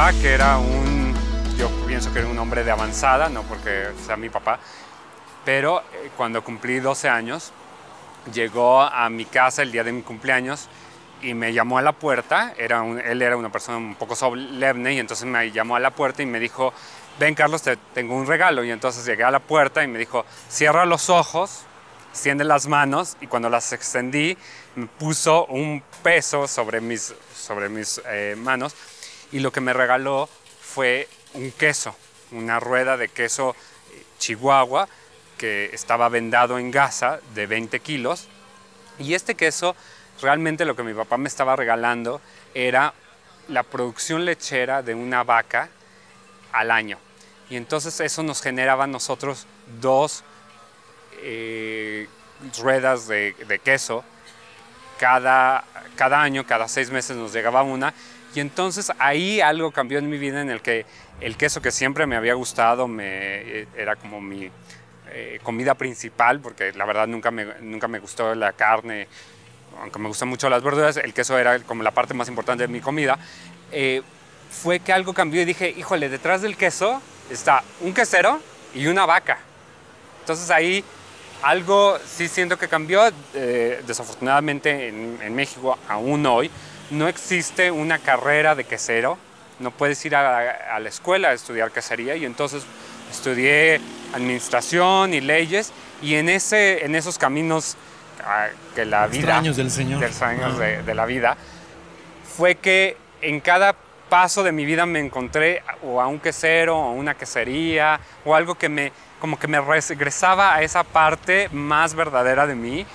papá, que yo pienso que era un hombre de avanzada, no porque sea mi papá, pero cuando cumplí 12 años, llegó a mi casa el día de mi cumpleaños y me llamó a la puerta. Él era una persona un poco solemne y entonces me llamó a la puerta y me dijo: ven, Carlos, te tengo un regalo. Y entonces llegué a la puerta y me dijo: cierra los ojos, extiende las manos, y cuando las extendí me puso un peso sobre mis manos, y lo que me regaló fue un queso, una rueda de queso Chihuahua que estaba vendado en gasa de 20 kilos. Y este queso, realmente lo que mi papá me estaba regalando era la producción lechera de una vaca al año. Y entonces eso nos generaba a nosotros 2 ruedas de queso. Cada año, cada 6 meses nos llegaba una. Y entonces ahí algo cambió en mi vida, en el que el queso, que siempre me había gustado, era como mi comida principal, porque la verdad nunca me gustó la carne, aunque me gustan mucho las verduras. El queso era como la parte más importante de mi comida. Fue que algo cambió y dije: híjole, detrás del queso está un quesero y una vaca. Entonces ahí algo sí siento que cambió. Desafortunadamente en México aún hoy no existe una carrera de quesero. No puedes ir a la escuela a estudiar quesería, y entonces estudié administración y leyes, y en esos caminos que la vida... Extraños del Señor. Extraños de la vida, fue que en cada paso de mi vida me encontré o a un quesero o a una quesería, o algo que como que me regresaba a esa parte más verdadera de mí,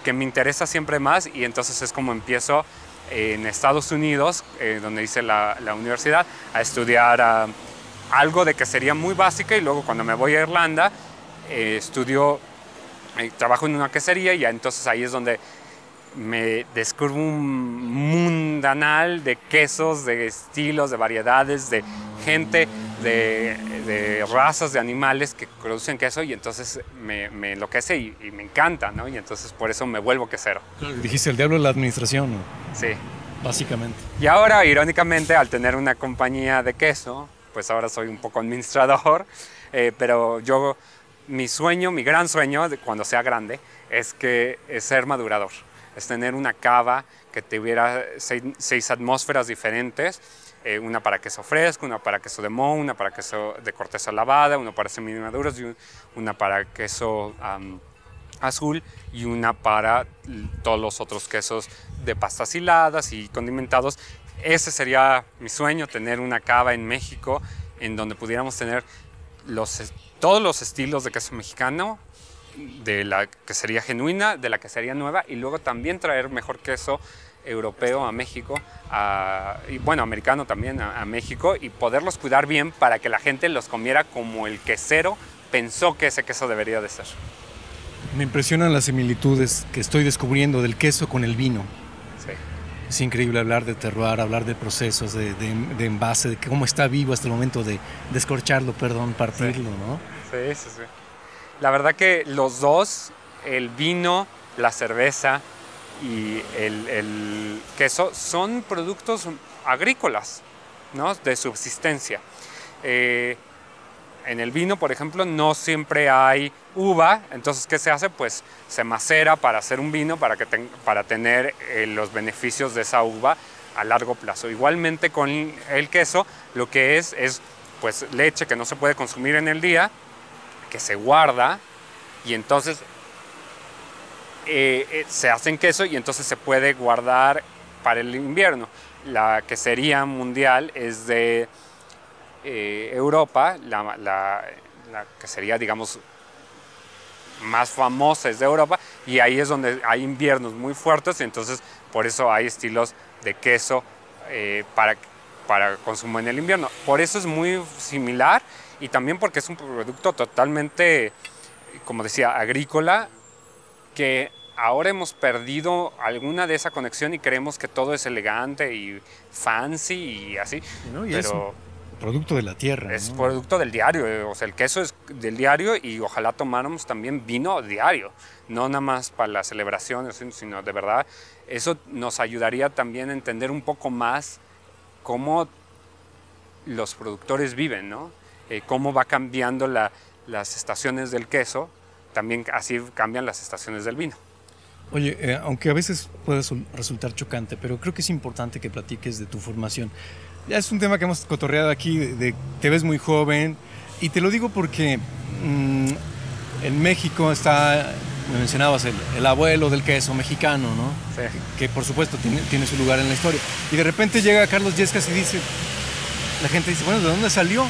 que me interesa siempre más. Y entonces es como empiezo en Estados Unidos, donde hice la universidad, a estudiar algo de quesería muy básica, y luego cuando me voy a Irlanda trabajo en una quesería, y entonces ahí es donde me descubro un mundanal de quesos, de estilos, de variedades, de gente, de razas de animales que producen queso, y entonces me enloquece y me encanta, ¿no? Y entonces por eso me vuelvo quesero. Dijiste, el diablo de la administración, ¿no? Sí. Básicamente. Y ahora, irónicamente, al tener una compañía de queso, pues ahora soy un poco administrador, pero mi gran sueño, cuando sea grande, es ser madurador. Es tener una cava que tuviera 6 atmósferas diferentes, una para queso fresco, una para queso de moho, una para queso de corteza lavada, una para semimaduros, y una para queso azul, y una para todos los otros quesos de pastas hiladas y condimentados. Ese sería mi sueño, tener una cava en México en donde pudiéramos tener todos los estilos de queso mexicano, de la quesería genuina, de la quesería nueva, y luego también traer mejor queso europeo a México, y bueno, americano también a México, y poderlos cuidar bien para que la gente los comiera como el quesero pensó que ese queso debería de ser. Me impresionan las similitudes que estoy descubriendo del queso con el vino. Sí. Es increíble hablar de terroir, hablar de procesos, de envase, de cómo está vivo hasta el momento de descorcharlo, partirlo, sí. ¿no? Sí. La verdad que los dos, el vino, la cerveza y el queso, son productos agrícolas, ¿no? De subsistencia. En el vino, por ejemplo, no siempre hay uva. Entonces, ¿qué se hace? Pues se macera para hacer un vino, para tener los beneficios de esa uva a largo plazo. Igualmente con el queso, lo que es pues leche que no se puede consumir en el día, que se guarda, y entonces se hace en queso, y entonces se puede guardar para el invierno. La quesería mundial es de Europa, la quesería, digamos, más famosa es de Europa, y ahí es donde hay inviernos muy fuertes, y entonces por eso hay estilos de queso para consumo en el invierno. Por eso es muy similar, y también porque es un producto totalmente, como decía, agrícola, que ahora hemos perdido alguna de esa conexión y creemos que todo es elegante y fancy y así, ¿No? Y pero es producto de la tierra. es ¿no? producto del diario. O sea, el queso es del diario, y ojalá tomáramos también vino diario, no nada más para las celebraciones, sino de verdad. Eso nos ayudaría también a entender un poco más cómo los productores viven, ¿no? Cómo va cambiando las estaciones del queso, también así cambian las estaciones del vino. Oye, aunque a veces puede resultar chocante, pero creo que es importante que platiques de tu formación. Ya es un tema que hemos cotorreado aquí, te ves muy joven, y te lo digo porque en México está, me mencionabas, el abuelo del queso mexicano, ¿no? Sí. Que por supuesto tiene su lugar en la historia. Y de repente llega Carlos Yescas y dice, la gente dice, bueno, ¿de dónde salió? ¿No?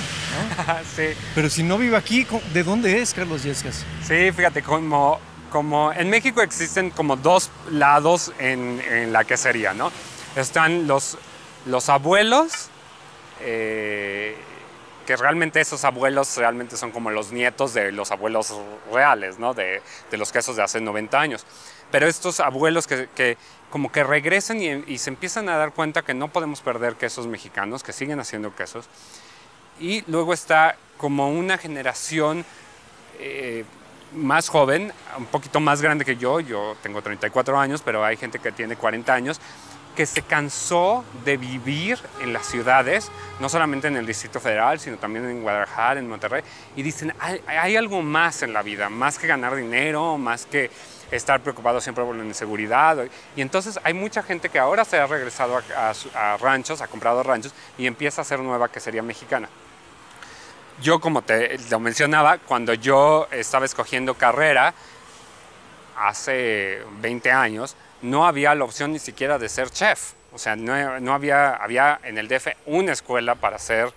Sí. Pero si no vive aquí, ¿de dónde es Carlos Yescas? Sí, fíjate, como en México existen como dos lados en la quesería, ¿no? Están los abuelos, que realmente esos abuelos realmente son como los nietos de los abuelos reales, ¿no? De los quesos de hace 90 años. Pero estos abuelos que como que regresan y se empiezan a dar cuenta que no podemos perder quesos mexicanos, que siguen haciendo quesos. Y luego está como una generación más joven, un poquito más grande que yo tengo 34 años, pero hay gente que tiene 40 años, que se cansó de vivir en las ciudades, no solamente en el Distrito Federal, sino también en Guadalajara, en Monterrey, y dicen, hay algo más en la vida, más que ganar dinero, más que estar preocupado siempre por la inseguridad. Y entonces hay mucha gente que ahora se ha regresado a ranchos, ha comprado ranchos, y empieza a hacer nueva quesería mexicana. Yo, como te lo mencionaba, cuando yo estaba escogiendo carrera, hace 20 años, no había la opción ni siquiera de ser chef. O sea, no había en el DF una escuela para ser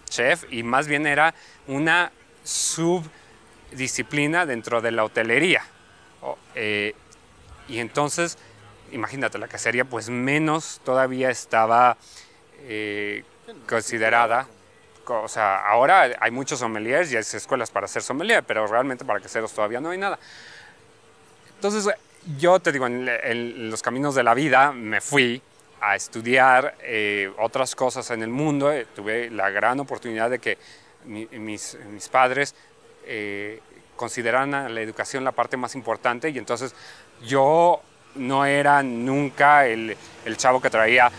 chef, y más bien era una subdisciplina dentro de la hotelería. Y entonces, imagínate, la quesería pues menos todavía estaba considerada. O sea, ahora hay muchos sommeliers y hay escuelas para ser sommelier, pero realmente para queseros todavía no hay nada. Entonces, yo te digo, en los caminos de la vida me fui a estudiar otras cosas en el mundo. Tuve la gran oportunidad de que mis padres consideraran a la educación la parte más importante, y entonces yo no era nunca el chavo que traía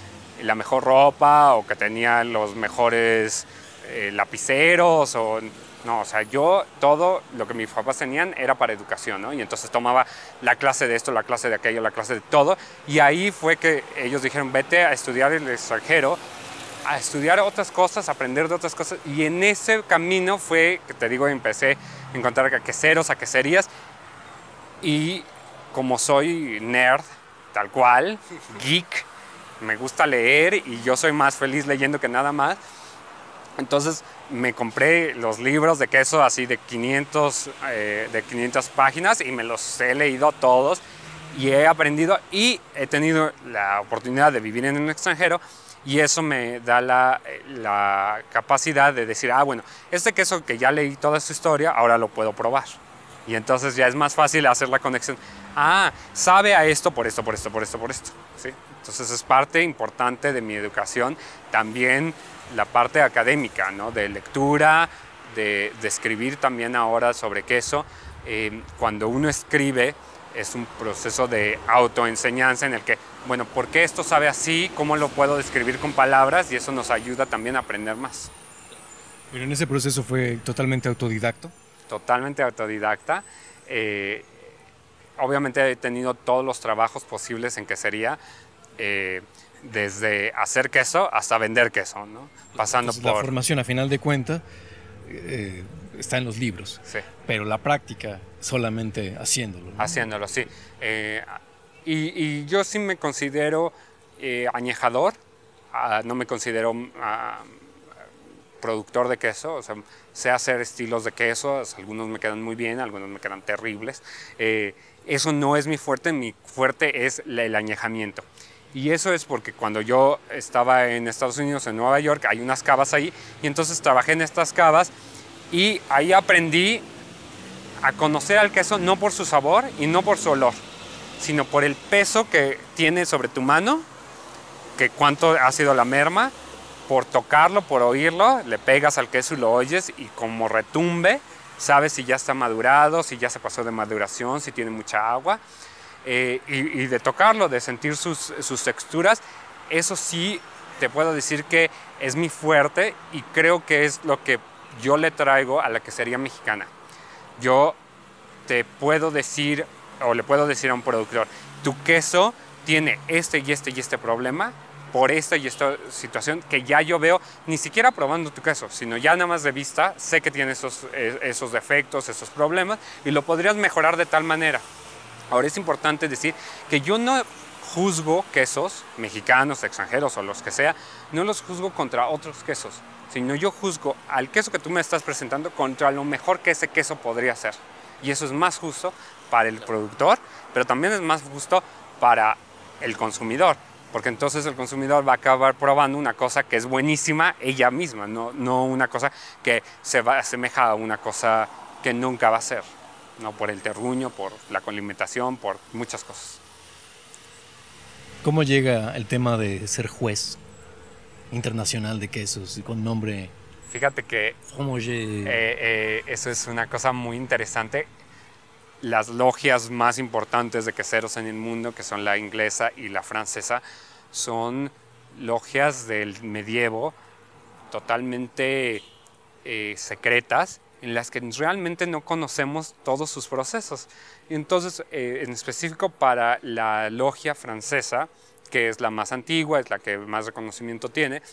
la mejor ropa o que tenía los mejores lapiceros no, o sea, yo todo lo que mis papás tenían era para educación, ¿no? Y entonces tomaba la clase de esto, la clase de aquello, la clase de todo, y ahí fue que ellos dijeron, vete a estudiar en el extranjero, a estudiar otras cosas, a aprender de otras cosas, y en ese camino fue que, te digo, empecé a encontrar a queseros, a queserías, y como soy nerd, tal cual, geek, me gusta leer y yo soy más feliz leyendo que nada más. Entonces me compré los libros de queso así de 500 páginas y me los he leído todos y he aprendido, y he tenido la oportunidad de vivir en un extranjero, y eso me da la capacidad de decir, bueno, este queso que ya leí toda su historia, ahora lo puedo probar. Y entonces ya es más fácil hacer la conexión. Sabe a esto por esto, por esto, por esto, por esto, ¿sí? Entonces es parte importante de mi educación. También la parte académica, ¿no? De lectura, de escribir también ahora sobre queso. Cuando uno escribe es un proceso de autoenseñanza en el que, bueno, ¿por qué esto sabe así? ¿Cómo lo puedo describir con palabras? Y eso nos ayuda también a aprender más. Pero en ese proceso fue totalmente autodidacto. Totalmente autodidacta. Obviamente he tenido todos los trabajos posibles en quesería, desde hacer queso hasta vender queso, ¿no? Pasando Entonces, por... La formación, a final de cuentas, está en los libros, sí, pero la práctica solamente haciéndolo, ¿no? Haciéndolo, sí. Y yo sí me considero añejador, no me considero productor de queso, o sea, sé hacer estilos de queso, algunos me quedan muy bien, algunos me quedan terribles. Eso no es mi fuerte es el añejamiento. Y eso es porque cuando yo estaba en Estados Unidos, en Nueva York, hay unas cavas ahí, y entonces trabajé en estas cavas, y ahí aprendí a conocer al queso no por su sabor y no por su olor, sino por el peso que tiene sobre tu mano, que cuánto ha sido la merma, por tocarlo, por oírlo, le pegas al queso y lo oyes, y como retumbe, sabes si ya está madurado, si ya se pasó de maduración, si tiene mucha agua, y de tocarlo, de sentir sus texturas. Eso sí te puedo decir que es mi fuerte y creo que es lo que yo le traigo a la quesería mexicana. Yo te puedo decir, o le puedo decir a un productor, tu queso tiene este y este y este problema por esta y esta situación que ya yo veo, ni siquiera probando tu queso, sino ya nada más de vista, sé que tiene esos defectos, esos problemas y lo podrías mejorar de tal manera. Ahora es importante decir que yo no juzgo quesos mexicanos, extranjeros o los que sea, no los juzgo contra otros quesos, sino yo juzgo al queso que tú me estás presentando contra lo mejor que ese queso podría ser. Y eso es más justo para el productor, pero también es más justo para el consumidor, porque entonces el consumidor va a acabar probando una cosa que es buenísima ella misma, no una cosa que se va a asemejar a una cosa que nunca va a ser, no por el terruño, por la condimentación, por muchas cosas. ¿Cómo llega el tema de ser juez internacional de quesos y con nombre? Fíjate que eso es una cosa muy interesante. Las logias más importantes de queseros en el mundo, que son la inglesa y la francesa, son logias del medievo totalmente secretas, en las que realmente no conocemos todos sus procesos. Y entonces, en específico para la logia francesa, que es la más antigua, es la que más reconocimiento tiene,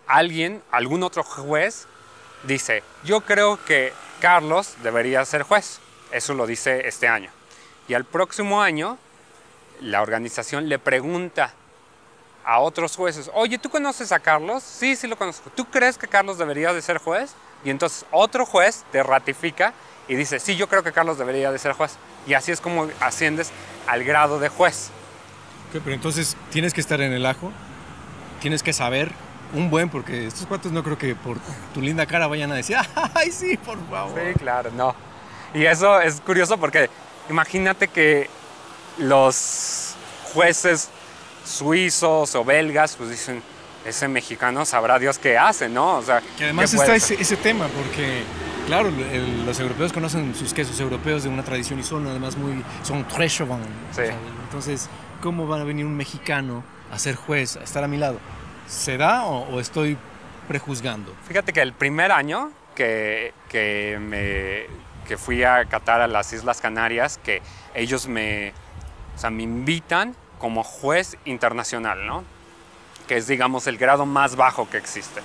algún otro juez dice, yo creo que Carlos debería ser juez. Eso lo dice este año. Y al próximo año, la organización le pregunta a otros jueces, oye, ¿tú conoces a Carlos? Sí, sí lo conozco. ¿Tú crees que Carlos debería de ser juez? Y entonces otro juez te ratifica y dice, sí, yo creo que Carlos debería de ser juez. Y así es como asciendes al grado de juez. Okay, pero entonces tienes que estar en el ajo, tienes que saber porque estos cuates no creo que por tu linda cara vayan a decir, ¡ay, sí, por favor! Sí, claro, no. Y eso es curioso porque imagínate que los jueces suizos o belgas pues dicen, ese mexicano sabrá Dios qué hace, ¿no? O sea, que además está ese tema, porque claro, los europeos conocen sus quesos europeos de una tradición y son además son très chauvins. Sí. O sea, entonces, ¿cómo va a venir un mexicano a ser juez, a estar a mi lado? ¿Se da o estoy prejuzgando? Fíjate que el primer año que fui a catar a las Islas Canarias, que ellos me invitan como juez internacional, ¿no? Que es, digamos, el grado más bajo que existe.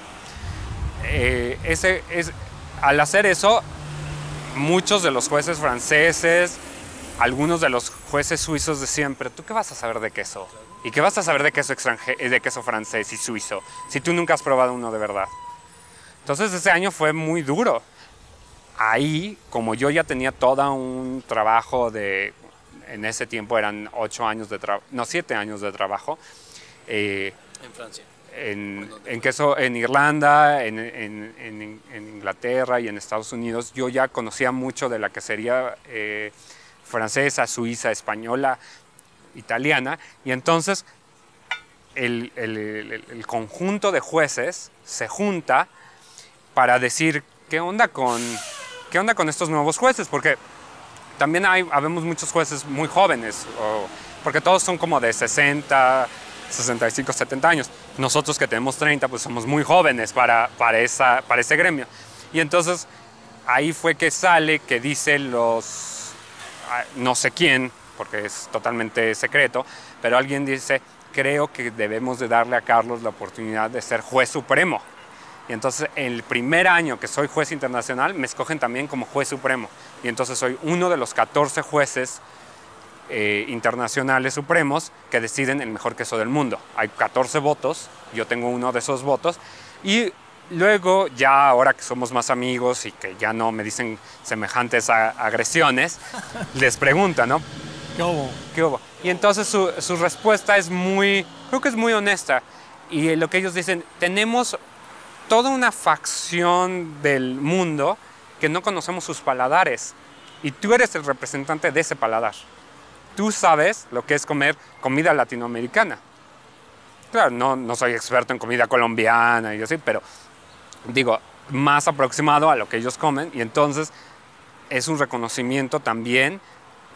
Al hacer eso, muchos de los jueces franceses, algunos de los jueces suizos decían, pero ¿tú qué vas a saber de queso? ¿Y qué vas a saber de queso de queso francés y suizo si tú nunca has probado uno de verdad? Entonces ese año fue muy duro. Ahí, como yo ya tenía todo un trabajo en ese tiempo eran 7 años de trabajo. En Francia. En queso, en Irlanda, en Inglaterra y en Estados Unidos, yo ya conocía mucho de la quesería francesa, suiza, española, italiana, y entonces el conjunto de jueces se junta para decir qué onda con estos nuevos jueces, porque también habemos muchos jueces muy jóvenes, porque todos son como de 60, 65, 70 años. Nosotros que tenemos 30, pues somos muy jóvenes para ese gremio. Y entonces ahí fue que sale que dice no sé quién, porque es totalmente secreto, pero alguien dice, creo que debemos de darle a Carlos la oportunidad de ser juez supremo. Y entonces el primer año que soy juez internacional me escogen también como juez supremo. Y entonces soy uno de los 14 jueces internacionales supremos que deciden el mejor queso del mundo. Hay 14 votos, yo tengo uno de esos votos. Y luego ya ahora que somos más amigos y que ya no me dicen semejantes agresiones, les preguntan, ¿no? ¿Qué hubo? ¿Qué hubo? Y entonces su respuesta creo que es muy honesta. Y lo que ellos dicen, tenemos toda una facción del mundo que no conocemos sus paladares. Y tú eres el representante de ese paladar. Tú sabes lo que es comer comida latinoamericana. Claro, no soy experto en comida colombiana y así, pero digo, más aproximado a lo que ellos comen. Y entonces es un reconocimiento también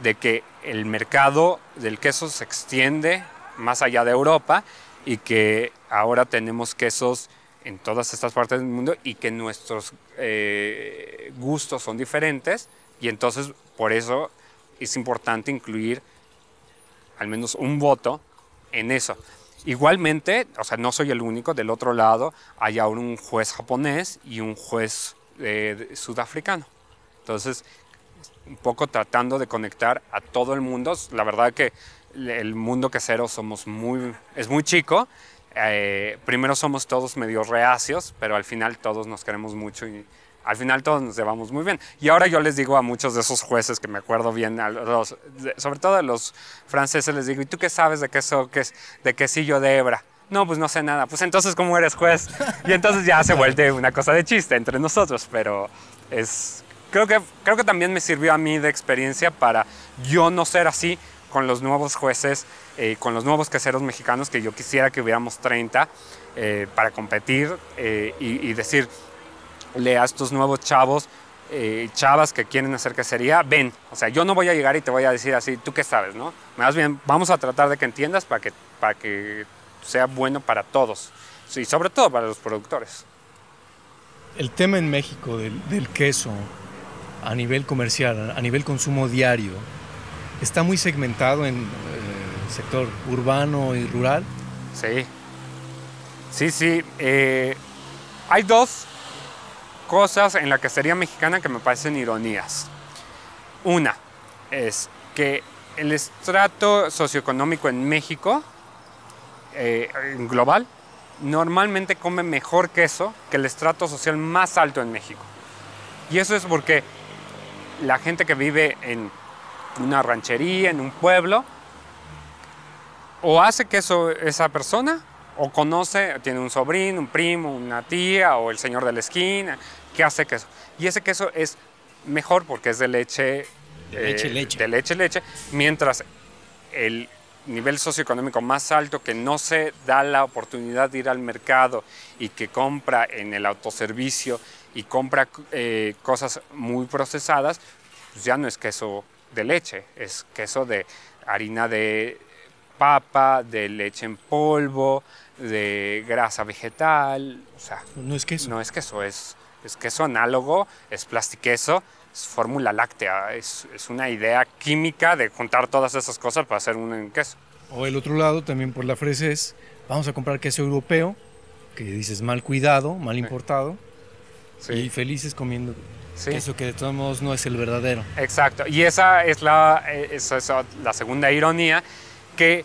de que el mercado del queso se extiende más allá de Europa y que ahora tenemos quesos en todas estas partes del mundo y que nuestros gustos son diferentes y entonces por eso es importante incluir al menos un voto en eso. Igualmente, o sea, no soy el único, del otro lado hay ahora un juez japonés y un juez sudafricano. Entonces, un poco tratando de conectar a todo el mundo. La verdad que el mundo quesero es muy chico. Primero somos todos medio reacios, pero al final todos nos queremos mucho y al final todos nos llevamos muy bien. Y ahora yo les digo a muchos de esos jueces que me acuerdo bien, sobre todo a los franceses, les digo, ¿y tú qué sabes de queso, de quesillo de hebra? No, pues no sé nada. Pues entonces, ¿cómo eres juez? Y entonces ya se vuelve una cosa de chiste entre nosotros, pero creo que también me sirvió a mí de experiencia para yo no ser así con los nuevos jueces, con los nuevos queseros mexicanos, que yo quisiera que hubiéramos 30 para competir y decirle a estos nuevos chavos, chavas que quieren hacer quesería, ven, o sea, yo no voy a llegar y te voy a decir así, ¿tú qué sabes, no? Más bien, vamos a tratar de que entiendas para que sea bueno para todos, y sobre todo para los productores. El tema en México del queso a nivel comercial, a nivel consumo diario, está muy segmentado en sector urbano y rural. Sí. Hay dos cosas en la quesería mexicana que me parecen ironías. Una es que el estrato socioeconómico en México, en global, normalmente come mejor queso que el estrato social más alto en México. Y eso es porque la gente que vive en una ranchería, en un pueblo, o hace queso esa persona, o conoce, tiene un sobrino, un primo, una tía, o el señor de la esquina, que hace queso. Y ese queso es mejor porque es de leche. De leche, mientras el nivel socioeconómico más alto, que no se da la oportunidad de ir al mercado y que compra en el autoservicio y compra cosas muy procesadas, pues ya no es queso de leche, es queso de harina de papa, de leche en polvo, de grasa vegetal, o sea, no es queso. No es queso, es queso análogo, es plastiqueso, es fórmula láctea, es una idea química de juntar todas esas cosas para hacer un queso. O el otro lado, también por la fresez, vamos a comprar queso europeo, que dices mal cuidado, mal importado, y felices comiendo queso que de todos modos no es el verdadero. Exacto, y esa es la segunda ironía, que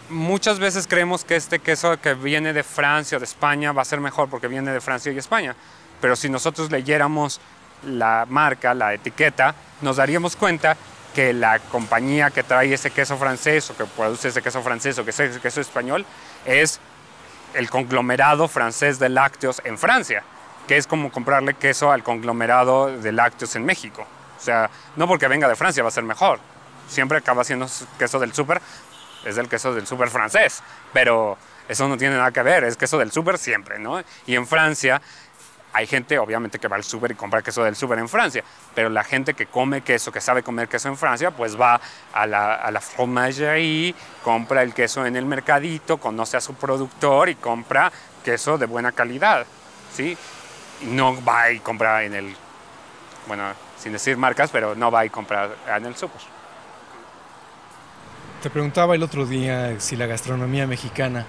muchas veces creemos que este queso que viene de Francia o de España va a ser mejor porque viene de Francia y España, pero si nosotros leyéramos la marca, la etiqueta, nos daríamos cuenta que la compañía que trae ese queso francés o que produce ese queso francés o que ese queso español es el conglomerado francés de lácteos en Francia, que es como comprarle queso al conglomerado de lácteos en México. O sea, no porque venga de Francia va a ser mejor. Siempre acaba siendo queso del súper, es el queso del súper francés, pero eso no tiene nada que ver, es queso del súper siempre, ¿no? Y en Francia hay gente, obviamente, que va al súper y compra queso del súper en Francia, pero la gente que come queso, que sabe comer queso en Francia, pues va a la fromagerie, compra el queso en el mercadito, conoce a su productor y compra queso de buena calidad, ¿sí? Y no va y compra en el, bueno, sin decir marcas, pero no va y compra en el súper. Te preguntaba el otro día si la gastronomía mexicana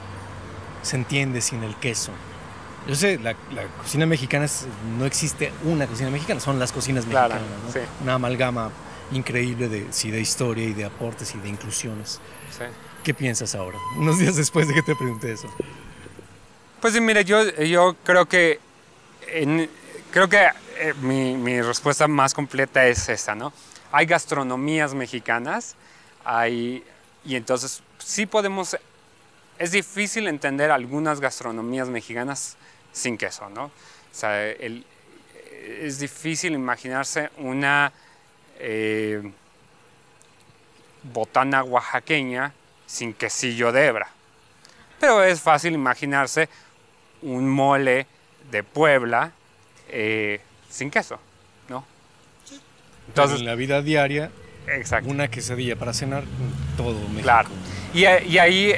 se entiende sin el queso. Yo sé, la cocina mexicana no existe una cocina mexicana, son las cocinas mexicanas, ¿no? Sí. Una amalgama increíble de historia y de aportes y de inclusiones. Sí. ¿Qué piensas ahora, unos días después de que te pregunté eso? Pues mire, yo creo que mi respuesta más completa es esta, ¿no? Hay gastronomías mexicanas, y entonces sí podemos. Es difícil entender algunas gastronomías mexicanas sin queso, ¿no? O sea, es difícil imaginarse una botana oaxaqueña sin quesillo de hebra. Pero es fácil imaginarse un mole de Puebla sin queso, ¿no? Entonces, en la vida diaria Exacto. Una quesadilla para cenar, todo México. Claro. Y ahí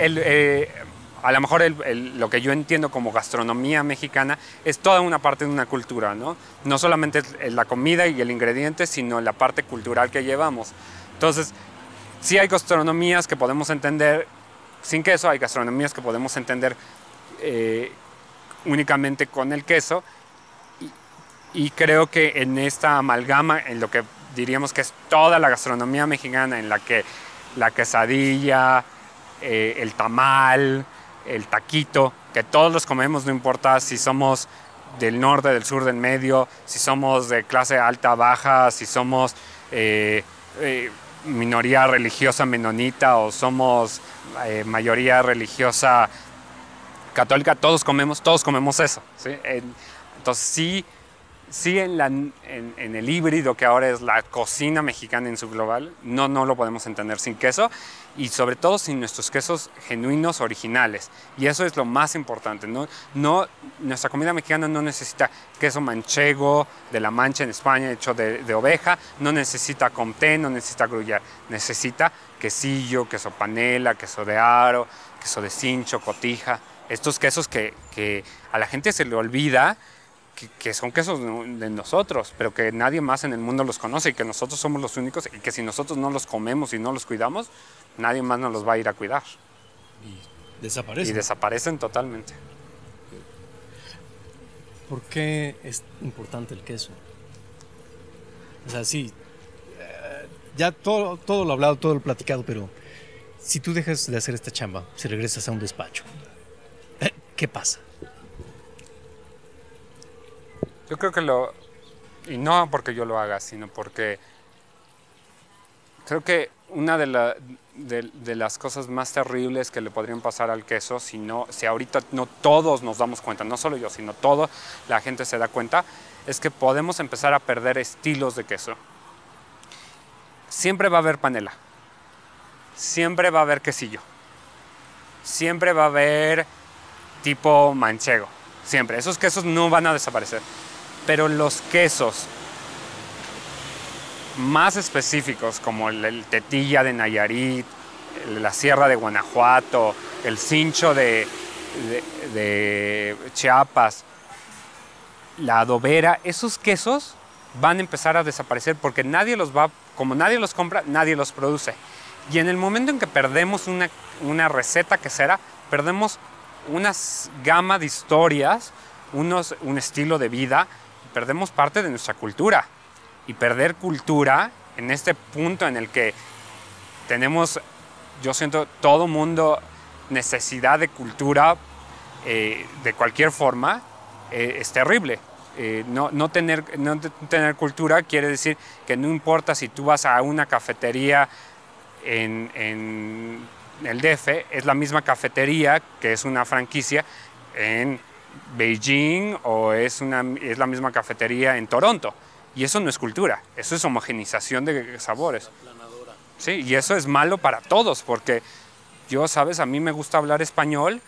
a lo mejor lo que yo entiendo como gastronomía mexicana es toda una parte de una cultura, ¿no? No solamente la comida y el ingrediente, sino la parte cultural que llevamos. Entonces, sí hay gastronomías que podemos entender sin queso, hay gastronomías que podemos entender únicamente con el queso. Y creo que en esta amalgama, en lo que diríamos que es toda la gastronomía mexicana, en la que la quesadilla, el tamal, el taquito, que todos los comemos, no importa si somos del norte, del sur, del medio, si somos de clase alta, baja, si somos minoría religiosa menonita o somos mayoría religiosa católica, todos comemos eso, ¿sí? Entonces sí en el híbrido que ahora es la cocina mexicana en su global, no lo podemos entender sin queso y sobre todo sin nuestros quesos genuinos originales. Y eso es lo más importante. Nuestra comida mexicana no necesita queso manchego de La Mancha en España hecho de oveja, no necesita comté, no necesita gruyère, necesita quesillo, queso panela, queso de aro, queso de cincho, cotija. Estos quesos que a la gente se le olvida que son quesos de nosotros, pero que nadie más en el mundo los conoce y que nosotros somos los únicos y que si nosotros no los comemos y no los cuidamos, nadie más nos los va a ir a cuidar. Y desaparecen. Y desaparecen totalmente. ¿Por qué es importante el queso? O sea, sí, ya todo lo hablado, todo lo platicado, pero si tú dejas de hacer esta chamba, si regresas a un despacho, ¿qué pasa? Yo creo que y no porque yo lo haga, sino porque creo que una de las cosas más terribles que le podrían pasar al queso, si ahorita no todos nos damos cuenta, no solo yo, sino toda la gente se da cuenta, es que podemos empezar a perder estilos de queso. Siempre va a haber panela, siempre va a haber quesillo, siempre va a haber tipo manchego, siempre. Esos quesos no van a desaparecer. Pero los quesos más específicos, como el tetilla de Nayarit, la sierra de Guanajuato, el cincho de Chiapas, la adobera, esos quesos van a empezar a desaparecer porque como nadie los compra, nadie los produce. Y en el momento en que perdemos una receta quesera, perdemos una gama de historias, un estilo de vida, perdemos parte de nuestra cultura. Y perder cultura en este punto en el que tenemos, yo siento, todo mundo necesidad de cultura de cualquier forma, es terrible. No tener cultura quiere decir que no importa si tú vas a una cafetería en el DF, es la misma cafetería que es una franquicia en Beijing o es la misma cafetería en Toronto. Y eso no es cultura, eso es homogenización de sabores. Sí, y eso es malo para todos, porque a mí me gusta hablar español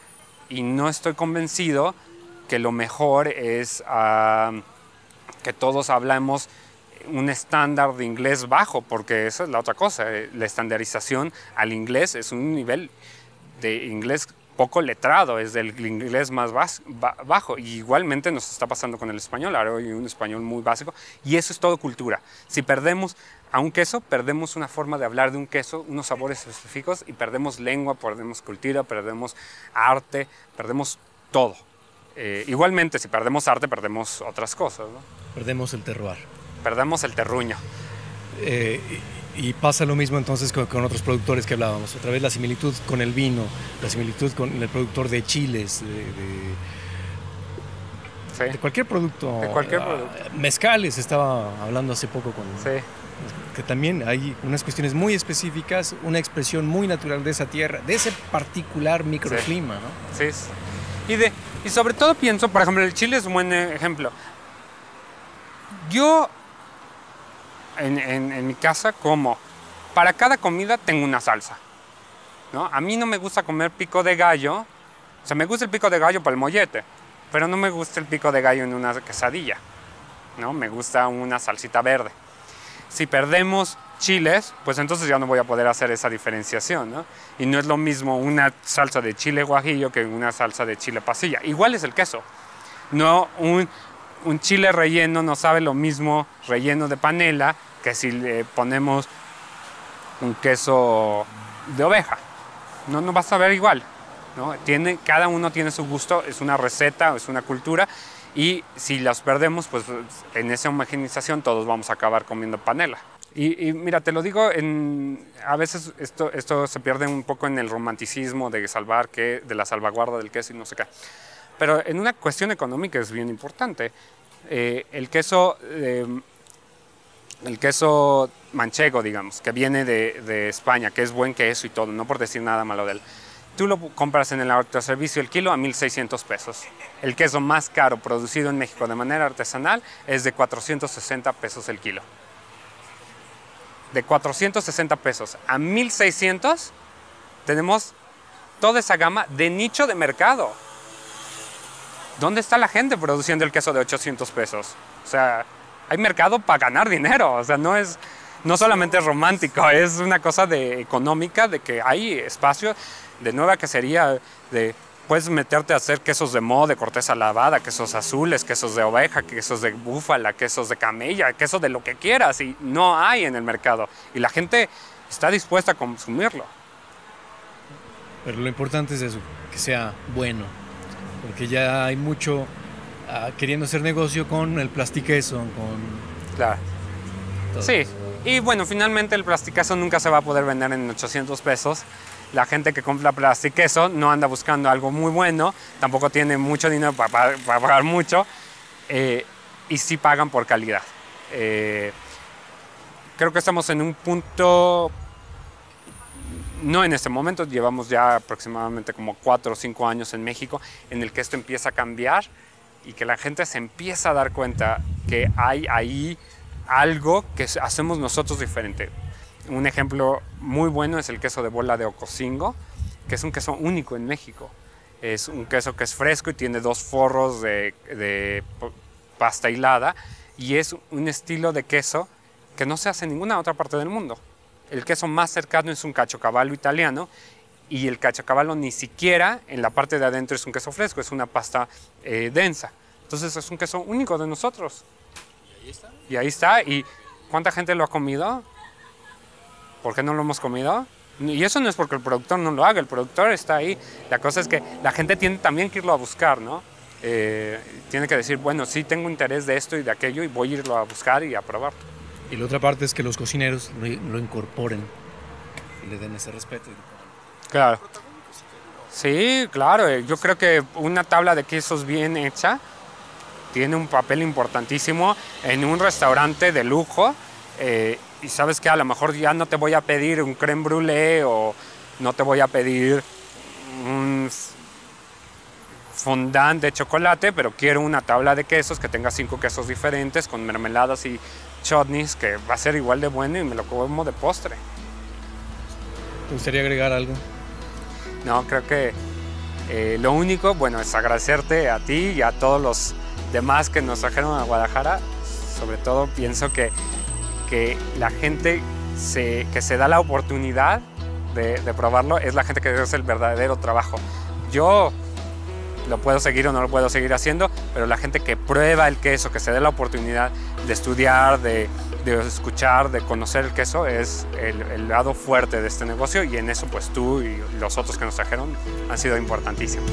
y no estoy convencido que lo mejor es que todos hablamos un estándar de inglés bajo, porque esa es la otra cosa. La estandarización al inglés es un nivel de inglés poco letrado, es del inglés más bajo. Y igualmente nos está pasando con el español. Ahora hay un español muy básico y eso es todo cultura. Si perdemos a un queso, perdemos una forma de hablar de un queso, unos sabores específicos y perdemos lengua, perdemos cultura, perdemos arte, perdemos todo. Igualmente, si perdemos arte, perdemos otras cosas, ¿no? Perdemos el terroir. Perdemos el terruño. Y pasa lo mismo entonces con otros productores que hablábamos. Otra vez la similitud con el vino, la similitud con el productor de chiles, Sí. de cualquier producto. De cualquier producto. Mezcales, estaba hablando hace poco con... Sí. Que también hay unas cuestiones muy específicas, una expresión muy natural de esa tierra, de ese particular microclima, sí. ¿no? Sí. Y sobre todo pienso, por ejemplo, el chile es un buen ejemplo. Yo, en mi casa, para cada comida tengo una salsa, ¿no? A mí no me gusta comer pico de gallo, o sea, me gusta el pico de gallo para el mollete, pero no me gusta el pico de gallo en una quesadilla, ¿no? Me gusta una salsita verde. Si perdemos chiles, pues entonces ya no voy a poder hacer esa diferenciación, ¿no? Y no es lo mismo una salsa de chile guajillo que una salsa de chile pasilla. Igual es el queso. No, un chile relleno no sabe lo mismo relleno de panela que si le ponemos un queso de oveja. No va a saber igual, ¿no? Cada uno tiene su gusto, es una receta, es una cultura, y si las perdemos, pues en esa homogenización todos vamos a acabar comiendo panela. Y mira, te lo digo, a veces esto se pierde un poco en el romanticismo de la salvaguarda del queso y no sé qué. Pero en una cuestión económica es bien importante. El queso manchego, digamos, que viene de España, que es buen queso y todo, no por decir nada malo de él. Tú lo compras en el autoservicio el kilo a 1,600 pesos. El queso más caro producido en México de manera artesanal es de 460 pesos el kilo. De 460 pesos a 1,600 tenemos toda esa gama de nicho de mercado. ¿Dónde está la gente produciendo el queso de 800 pesos? O sea, hay mercado para ganar dinero. O sea, no solamente es romántico, es una cosa económica, de que hay espacio de nueva quesería, puedes meterte a hacer quesos de moho, de corteza lavada, quesos azules, quesos de oveja, quesos de búfala, quesos de camella, queso de lo que quieras, y no hay en el mercado. Y la gente está dispuesta a consumirlo. Pero lo importante es eso, que sea bueno, porque ya hay mucho queriendo hacer negocio con el plastiqueso, Claro. Todo. Sí, y bueno, finalmente el plastiqueso nunca se va a poder vender en 800 pesos. La gente que compra plastiqueso no anda buscando algo muy bueno, tampoco tiene mucho dinero para pagar mucho, y sí pagan por calidad. Creo que estamos en un punto, no en este momento, llevamos ya aproximadamente como 4 o 5 años en México, en el que esto empieza a cambiar y que la gente se empieza a dar cuenta que hay ahí algo que hacemos nosotros diferente. Un ejemplo muy bueno es el queso de bola de Ocosingo, que es un queso único en México. Es un queso que es fresco y tiene 2 forros de pasta hilada, y es un estilo de queso que no se hace en ninguna otra parte del mundo. El queso más cercano es un caciocavallo italiano, y el caciocavallo ni siquiera en la parte de adentro es un queso fresco, es una pasta densa. Entonces es un queso único de nosotros. ¿Y ahí está? Y ahí está. ¿Y cuánta gente lo ha comido? ¿Por qué no lo hemos comido? Y eso no es porque el productor no lo haga, el productor está ahí. La cosa es que la gente tiene también que irlo a buscar, ¿no? Tiene que decir, bueno, sí tengo interés de esto y de aquello y voy a irlo a buscar y a probar. Y la otra parte es que los cocineros lo incorporen y le den ese respeto. Claro. Sí, claro. Yo creo que una tabla de quesos bien hecha tiene un papel importantísimo en un restaurante de lujo. Y sabes que a lo mejor ya no te voy a pedir un crème brûlée o no te voy a pedir un fondant de chocolate, pero quiero una tabla de quesos que tenga 5 quesos diferentes con mermeladas y chutneys, que va a ser igual de bueno y me lo como de postre. ¿Te gustaría agregar algo? No, creo que lo único, bueno, es agradecerte a ti y a todos los demás que nos trajeron a Guadalajara. Sobre todo pienso que la gente que se da la oportunidad de probarlo es la gente que hace el verdadero trabajo. Yo lo puedo seguir o no lo puedo seguir haciendo, pero la gente que prueba el queso, que se dé la oportunidad de estudiar, de escuchar, de conocer el queso, es el lado fuerte de este negocio, y en eso pues tú y los otros que nos trajeron han sido importantísimos.